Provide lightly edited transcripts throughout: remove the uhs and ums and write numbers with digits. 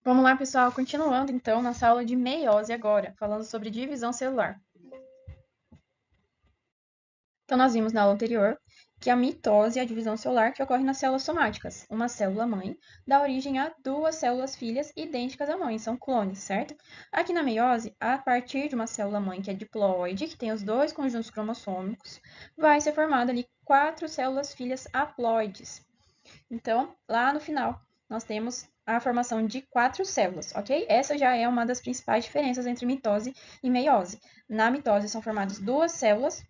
Vamos lá, pessoal, continuando então nossa aula de meiose agora, falando sobre divisão celular. Então, nós vimos na aula anterior que a mitose é a divisão celular que ocorre nas células somáticas. Uma célula-mãe dá origem a duas células filhas idênticas à mãe, são clones, certo? Aqui na meiose, a partir de uma célula-mãe que é diploide, que tem os dois conjuntos cromossômicos, vai ser formada ali 4 células filhas haploides. Então, lá no final, nós temos a formação de 4 células, ok? Essa já é uma das principais diferenças entre mitose e meiose. Na mitose são formadas 2 células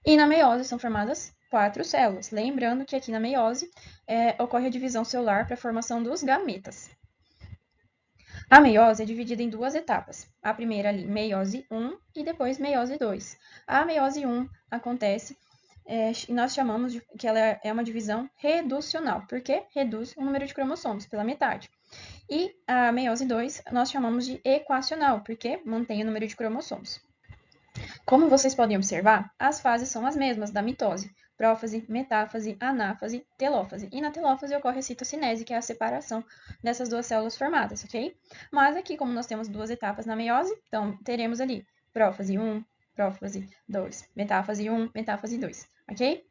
e na meiose são formadas 4 células. Lembrando que aqui na meiose ocorre a divisão celular para a formação dos gametas. A meiose é dividida em 2 etapas. A primeira ali, meiose 1 e depois meiose 2. A meiose 1 acontece e nós chamamos de que ela é uma divisão reducional, porque reduz o número de cromossomos pela metade. E a meiose 2 nós chamamos de equacional, porque mantém o número de cromossomos. Como vocês podem observar, as fases são as mesmas da mitose: prófase, metáfase, anáfase, telófase. E na telófase ocorre a citocinese, que é a separação dessas duas células formadas, ok? Mas aqui, como nós temos 2 etapas na meiose, então teremos ali prófase 1, prófase 2, metáfase 1, metáfase 2, ok?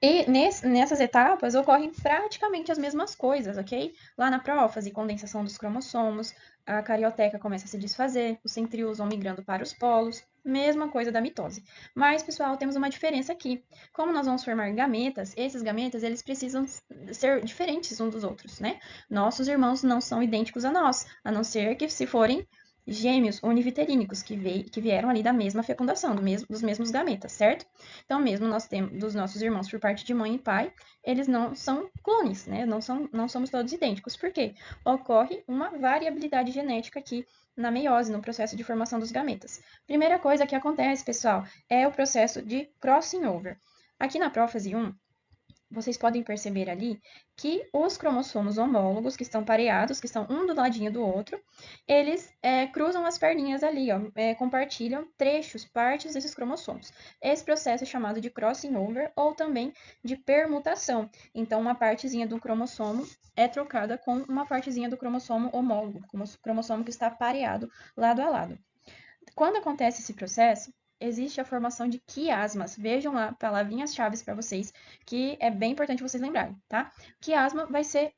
E nessas etapas ocorrem praticamente as mesmas coisas, ok? Lá na prófase, condensação dos cromossomos, a carioteca começa a se desfazer, os centríolos vão migrando para os polos, mesma coisa da mitose. Mas, pessoal, temos uma diferença aqui. Como nós vamos formar gametas, esses gametas eles precisam ser diferentes uns dos outros, né? Nossos irmãos não são idênticos a nós, a não ser que se forem gêmeos univiterínicos, que vieram ali da mesma fecundação, dos mesmos gametas, certo? Então, mesmo nós temos dos nossos irmãos por parte de mãe e pai, eles não são clones, né? Não somos todos idênticos. Por quê? Ocorre uma variabilidade genética aqui na meiose, no processo de formação dos gametas. Primeira coisa que acontece, pessoal, é o processo de crossing over. Aqui na prófase 1, vocês podem perceber ali que os cromossomos homólogos, que estão pareados, que estão um do ladinho do outro, eles cruzam as perninhas ali, ó, compartilham trechos, partes desses cromossomos. Esse processo é chamado de crossing over ou também de permutação. Então, uma partezinha do cromossomo é trocada com uma partezinha do cromossomo homólogo, cromossomo que está pareado lado a lado. Quando acontece esse processo, existe a formação de quiasmas. Vejam lá, palavrinhas-chave para vocês, que é bem importante vocês lembrarem, tá? Quiasma vai ser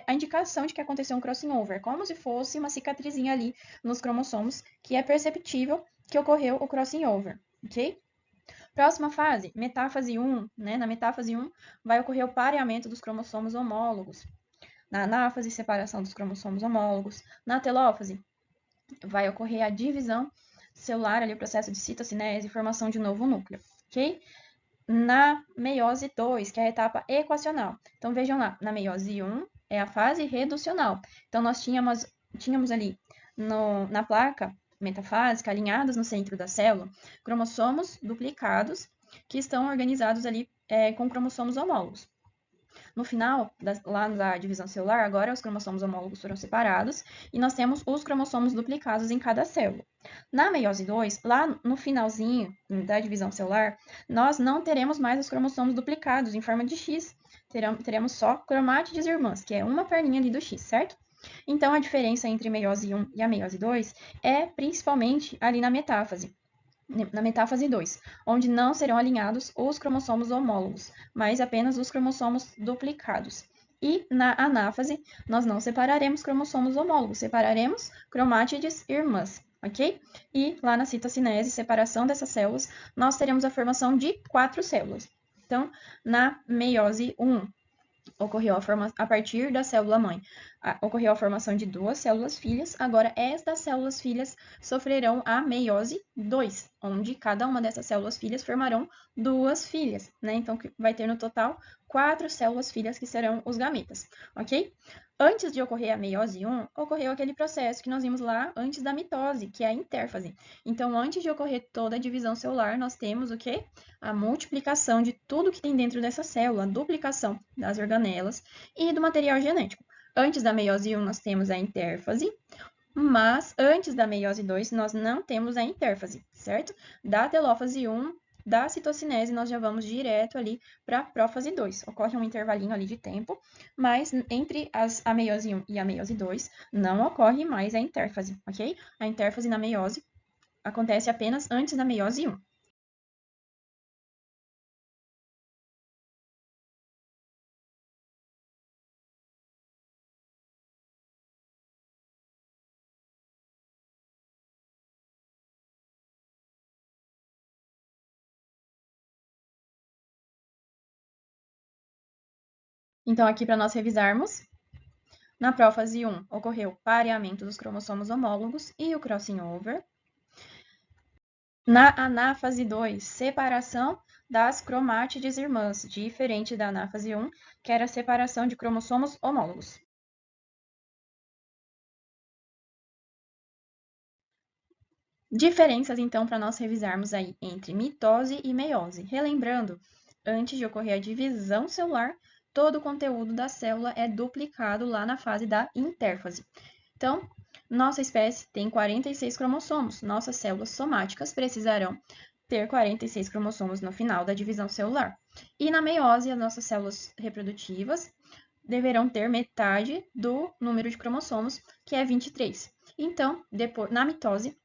a indicação de que aconteceu um crossing over, como se fosse uma cicatrizinha ali nos cromossomos, que é perceptível que ocorreu o crossing over, ok? Próxima fase, metáfase 1, né? Na metáfase 1 vai ocorrer o pareamento dos cromossomos homólogos. Na anáfase, separação dos cromossomos homólogos. Na telófase, vai ocorrer a divisão celular, ali, o processo de citocinese e formação de novo núcleo, ok? Na meiose 2, que é a etapa equacional. Então, vejam lá, na meiose 1 é a fase reducional. Então, nós tínhamos ali na placa metafásica, alinhados no centro da célula, cromossomos duplicados que estão organizados ali com cromossomos homólogos. No final, lá da divisão celular, agora os cromossomos homólogos foram separados e nós temos os cromossomos duplicados em cada célula. Na meiose 2, lá no finalzinho da divisão celular, nós não teremos mais os cromossomos duplicados em forma de X. Teremos só cromátides irmãs, que é uma perninha ali do X, certo? Então, a diferença entre a meiose 1 e a meiose 2 é principalmente ali na metáfase. Na metáfase 2, onde não serão alinhados os cromossomos homólogos, mas apenas os cromossomos duplicados. E na anáfase, nós não separaremos cromossomos homólogos, separaremos cromátides irmãs, ok? E lá na citocinese, separação dessas células, nós teremos a formação de 4 células. Então, na meiose 1, ocorreu a partir da célula-mãe, ocorreu a formação de 2 células filhas. Agora, estas células filhas sofrerão a meiose 2, onde cada uma dessas células filhas formarão 2 filhas, né? Então, vai ter no total 4 células filhas que serão os gametas, ok? Antes de ocorrer a meiose 1, ocorreu aquele processo que nós vimos lá antes da mitose, que é a intérfase. Então, antes de ocorrer toda a divisão celular, nós temos o quê? A multiplicação de tudo que tem dentro dessa célula, a duplicação das organelas e do material genético. Antes da meiose 1, nós temos a intérfase, mas antes da meiose 2, nós não temos a intérfase, certo? Da telófase 1 da citocinese, nós já vamos direto ali para a prófase 2. Ocorre um intervalinho ali de tempo, mas entre a meiose 1 e a meiose 2, não ocorre mais a intérfase, ok? A intérfase na meiose acontece apenas antes da meiose 1. Então, aqui para nós revisarmos, na prófase 1 ocorreu pareamento dos cromossomos homólogos e o crossing over. Na anáfase 2, separação das cromátides irmãs, diferente da anáfase 1, que era a separação de cromossomos homólogos. Diferenças, então, para nós revisarmos aí entre mitose e meiose. Relembrando, antes de ocorrer a divisão celular, todo o conteúdo da célula é duplicado lá na fase da intérfase. Então, nossa espécie tem 46 cromossomos. Nossas células somáticas precisarão ter 46 cromossomos no final da divisão celular. E na meiose, as nossas células reprodutivas deverão ter metade do número de cromossomos, que é 23. Então, na mitose,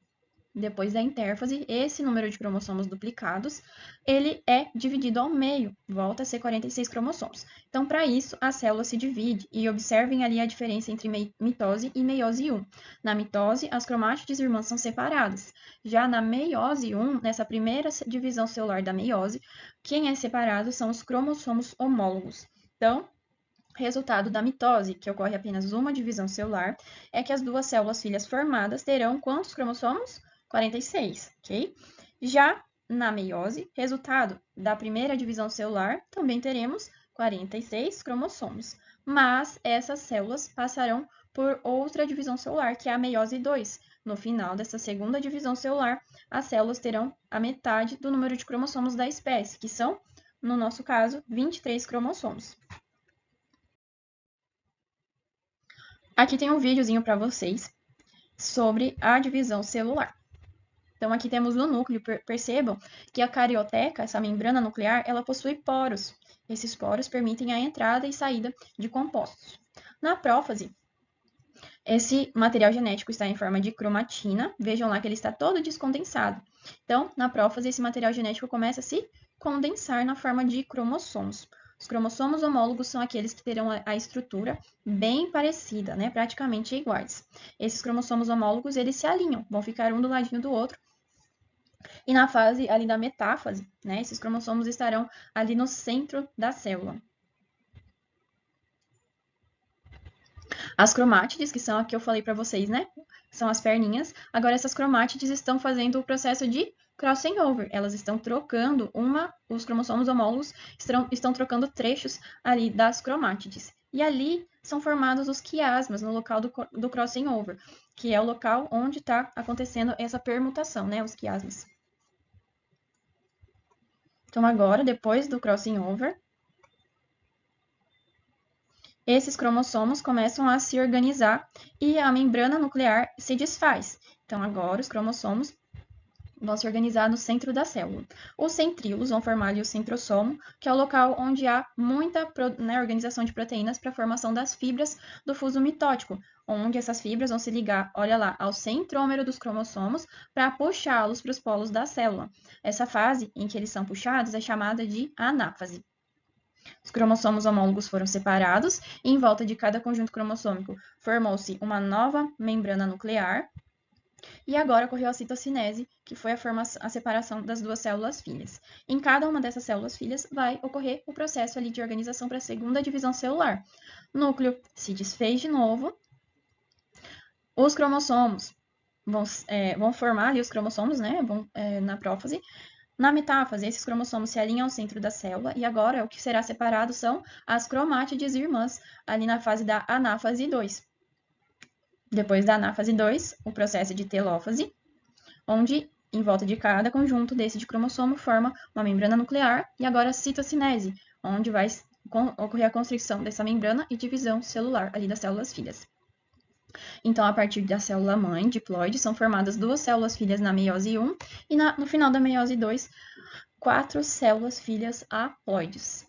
depois da intérfase, esse número de cromossomos duplicados, ele é dividido ao meio, volta a ser 46 cromossomos. Então, para isso, a célula se divide, e observem ali a diferença entre mitose e meiose 1. Na mitose, as cromátides irmãs são separadas. Já na meiose 1, nessa primeira divisão celular da meiose, quem é separado são os cromossomos homólogos. Então, resultado da mitose, que ocorre apenas uma divisão celular, é que as duas células filhas formadas terão quantos cromossomos? 46, ok? Já na meiose, resultado da primeira divisão celular, também teremos 46 cromossomos, mas essas células passarão por outra divisão celular, que é a meiose 2. No final dessa segunda divisão celular, as células terão a metade do número de cromossomos da espécie, que são, no nosso caso, 23 cromossomos. Aqui tem um videozinho para vocês sobre a divisão celular. Então, aqui temos o núcleo. Percebam que a carioteca, essa membrana nuclear, ela possui poros. Esses poros permitem a entrada e saída de compostos. Na prófase, esse material genético está em forma de cromatina. Vejam lá que ele está todo descondensado. Então, na prófase, esse material genético começa a se condensar na forma de cromossomos. Os cromossomos homólogos são aqueles que terão a estrutura bem parecida, né? Praticamente iguais. Esses cromossomos homólogos, eles se alinham, vão ficar um do ladinho do outro. E na fase ali da metáfase, né, esses cromossomos estarão ali no centro da célula. As cromátides, que são a que eu falei para vocês, né, são as perninhas. Agora, essas cromátides estão fazendo o processo de crossing over. Elas estão trocando os cromossomos homólogos estão trocando trechos ali das cromátides. E ali são formados os quiasmas no local do crossing over, que é o local onde está acontecendo essa permutação, né, os quiasmas. Então, agora, depois do crossing over, esses cromossomos começam a se organizar e a membrana nuclear se desfaz. Então, agora, os cromossomos vão se organizar no centro da célula. Os centríolos vão formar ali o centrosomo, que é o local onde há muita organização de proteínas para a formação das fibras do fuso mitótico, onde essas fibras vão se ligar, olha lá, ao centrômero dos cromossomos para puxá-los para os polos da célula. Essa fase em que eles são puxados é chamada de anáfase. Os cromossomos homólogos foram separados e em volta de cada conjunto cromossômico formou-se uma nova membrana nuclear. E agora ocorreu a citocinese, que foi a separação das duas células filhas. Em cada uma dessas células filhas vai ocorrer o processo ali de organização para a segunda divisão celular. O núcleo se desfez de novo. Os cromossomos vão formar ali os cromossomos, né? Na prófase. Na metáfase, esses cromossomos se alinham ao centro da célula e agora o que será separado são as cromátides irmãs, ali na fase da anáfase 2. Depois da anáfase 2, o processo de telófase, onde em volta de cada conjunto desse de cromossomo forma uma membrana nuclear, e agora a citocinese, onde vai ocorrer a constrição dessa membrana e divisão celular ali das células filhas. Então, a partir da célula mãe, diploide, são formadas duas células filhas na meiose 1 e no final da meiose 2, 4 células filhas haploides.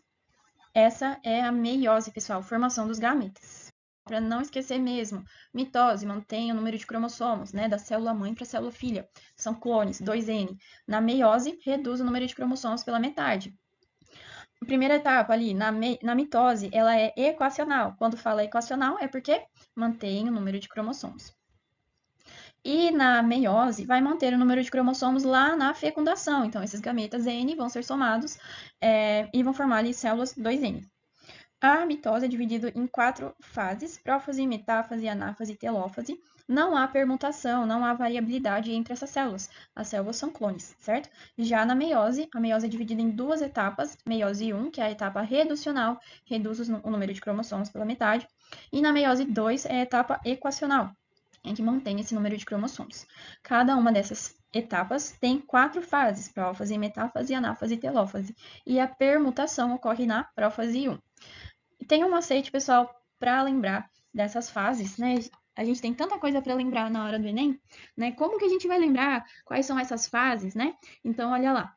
Essa é a meiose, pessoal, formação dos gametas. Para não esquecer mesmo, mitose mantém o número de cromossomos, né, da célula mãe para a célula filha. São clones, 2N. Na meiose, reduz o número de cromossomos pela metade. A primeira etapa ali, na mitose, ela é equacional. Quando fala equacional, é porque mantém o número de cromossomos. E na meiose, vai manter o número de cromossomos lá na fecundação. Então, esses gametas N vão ser somados e vão formar ali células 2N. A mitose é dividida em 4 fases: prófase, metáfase, anáfase e telófase. Não há permutação, não há variabilidade entre essas células. As células são clones, certo? Já na meiose, a meiose é dividida em 2 etapas. Meiose 1, que é a etapa reducional, reduz o número de cromossomos pela metade. E na meiose 2 é a etapa equacional, em que mantém esse número de cromossomos. Cada uma dessas etapas tem 4 fases: prófase, metáfase, anáfase e telófase. E a permutação ocorre na prófase 1. E tem um macete, pessoal, para lembrar dessas fases, né? A gente tem tanta coisa para lembrar na hora do Enem, né? Como que a gente vai lembrar quais são essas fases, né? Então, olha lá.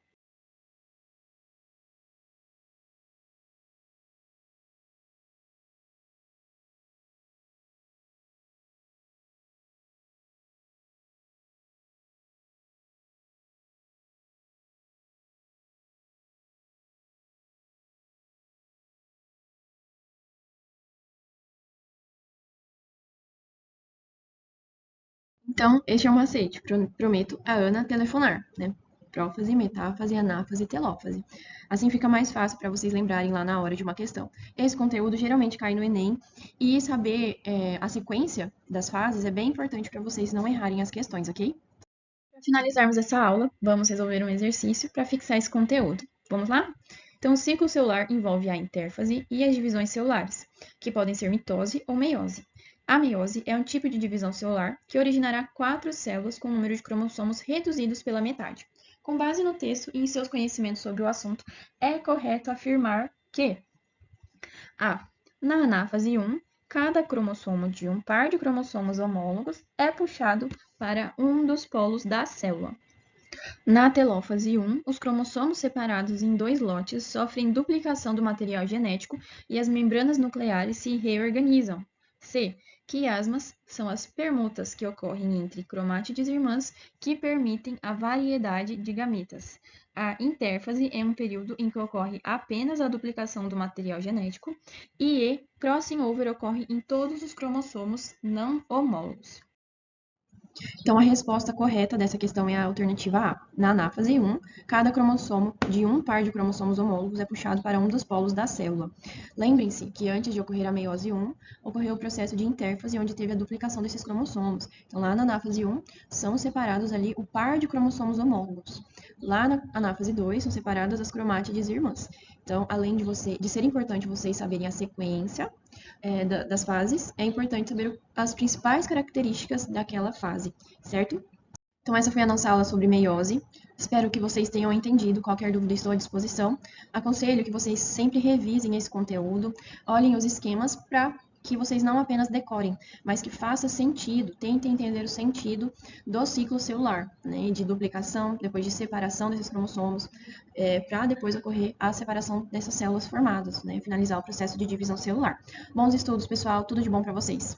Então, este é o macete. Prometo a Ana telefonar, né? Prófase, metáfase, anáfase e telófase. Assim fica mais fácil para vocês lembrarem lá na hora de uma questão. Esse conteúdo geralmente cai no Enem e saber a sequência das fases é bem importante para vocês não errarem as questões, ok? Para finalizarmos essa aula, vamos resolver um exercício para fixar esse conteúdo. Vamos lá? Então, o ciclo celular envolve a intérfase e as divisões celulares, que podem ser mitose ou meiose. A meiose é um tipo de divisão celular que originará 4 células com o número de cromossomos reduzidos pela metade. Com base no texto e em seus conhecimentos sobre o assunto, é correto afirmar que a. Na anáfase 1, cada cromossomo de um par de cromossomos homólogos é puxado para um dos polos da célula. Na telófase 1, os cromossomos separados em 2 lotes sofrem duplicação do material genético e as membranas nucleares se reorganizam. C. Quiasmas são as permutas que ocorrem entre cromátides irmãs que permitem a variedade de gametas. A intérfase é um período em que ocorre apenas a duplicação do material genético. E crossing over ocorre em todos os cromossomos não homólogos. Então, a resposta correta dessa questão é a alternativa A. Na anáfase 1, cada cromossomo de um par de cromossomos homólogos é puxado para um dos polos da célula. Lembrem-se que antes de ocorrer a meiose 1, ocorreu o processo de intérfase, onde teve a duplicação desses cromossomos. Então, lá na anáfase 1, são separados ali o par de cromossomos homólogos. Lá na anáfase 2, são separadas as cromátides irmãs. Então, além de ser importante vocês saberem a sequência das fases, é importante saber as principais características daquela fase, certo? Então, essa foi a nossa aula sobre meiose. Espero que vocês tenham entendido. Qualquer dúvida, estou à disposição. Aconselho que vocês sempre revisem esse conteúdo, olhem os esquemas para que vocês não apenas decorem, mas que faça sentido, tentem entender o sentido do ciclo celular, né, de duplicação, depois de separação desses cromossomos, para depois ocorrer a separação dessas células formadas, né, finalizar o processo de divisão celular. Bons estudos, pessoal, tudo de bom para vocês.